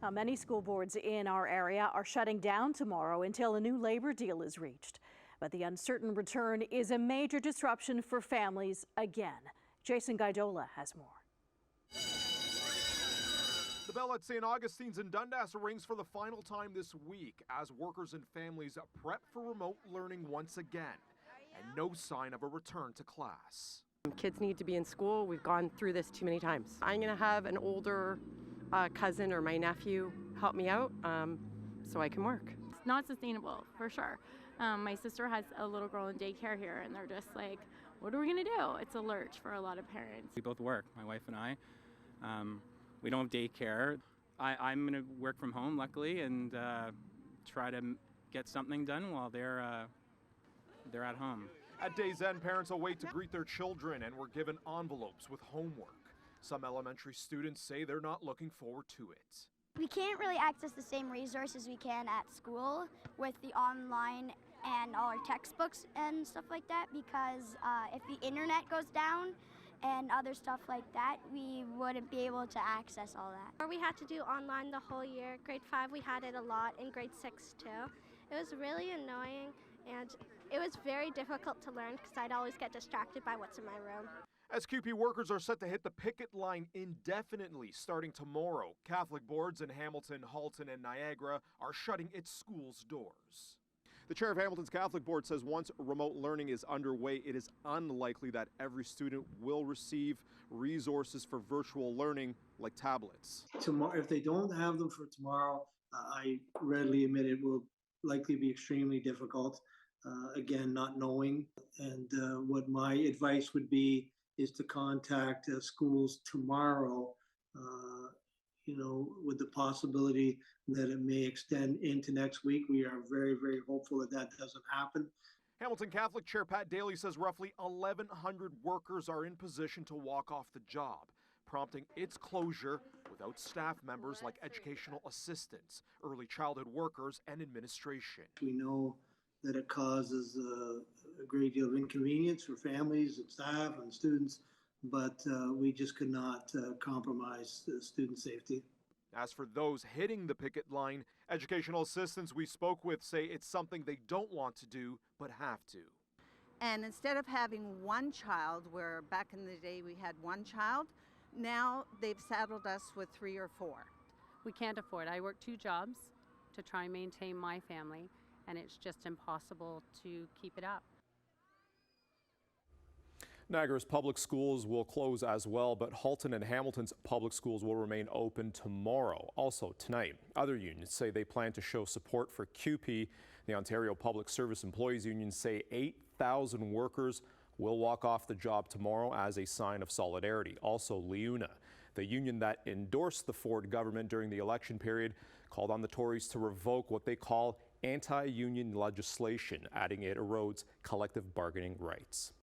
Now, many school boards in our area are shutting down tomorrow until a new labor deal is reached. But the uncertain return is a major disruption for families again. Jason Gaidola has more. The bell at St. Augustine's in Dundas rings for the final time this week as workers and families prep for remote learning once again, and no sign of a return to class. Kids need to be in school. We've gone through this too many times. I'm going to have an older cousin or my nephew help me out so I can work. It's not sustainable, for sure. My sister has a little girl in daycare here, and they're just like, what are we going to do? It's a lurch for a lot of parents. We both work, my wife and I. We don't have daycare. I'm going to work from home, luckily, and try to get something done while they're at home. At day's end, parents will wait to greet their children and were given envelopes with homework. Some elementary students say they're not looking forward to it. We can't really access the same resources we can at school with the online and all our textbooks and stuff like that, because if the internet goes down and other stuff like that, we wouldn't be able to access all that. We had to do online the whole year. Grade 5 we had it a lot, in grade 6 too. It was really annoying and it was very difficult to learn because I'd always get distracted by what's in my room. As CUPE workers are set to hit the picket line indefinitely starting tomorrow, Catholic boards in Hamilton, Halton, and Niagara are shutting its schools' doors. The chair of Hamilton's Catholic board says once remote learning is underway, it is unlikely that every student will receive resources for virtual learning like tablets. Tomorrow, if they don't have them for tomorrow, I readily admit it will likely be extremely difficult. Again, not knowing. And what my advice would be is to contact schools tomorrow, with the possibility that it may extend into next week. We are very, very hopeful that that doesn't happen. Hamilton Catholic Chair Pat Daly says roughly 1,100 workers are in position to walk off the job, prompting its closure without staff members like educational assistants, early childhood workers, and administration. We know that it causes a great deal of inconvenience for families and staff and students, but we just could not compromise student safety. As for those hitting the picket line, educational assistants we spoke with say it's something they don't want to do, but have to. And instead of having one child, where back in the day we had one child, now they've saddled us with 3 or 4. We can't afford. I work 2 jobs to try and maintain my family, and it's just impossible to keep it up. Niagara's public schools will close as well, but Halton and Hamilton's public schools will remain open tomorrow. Also tonight, other unions say they plan to show support for CUPE. The Ontario Public Service Employees Union say 8,000 workers will walk off the job tomorrow as a sign of solidarity. Also, LiUNA, the union that endorsed the Ford government during the election period, called on the Tories to revoke what they call anti-union legislation, adding it erodes collective bargaining rights.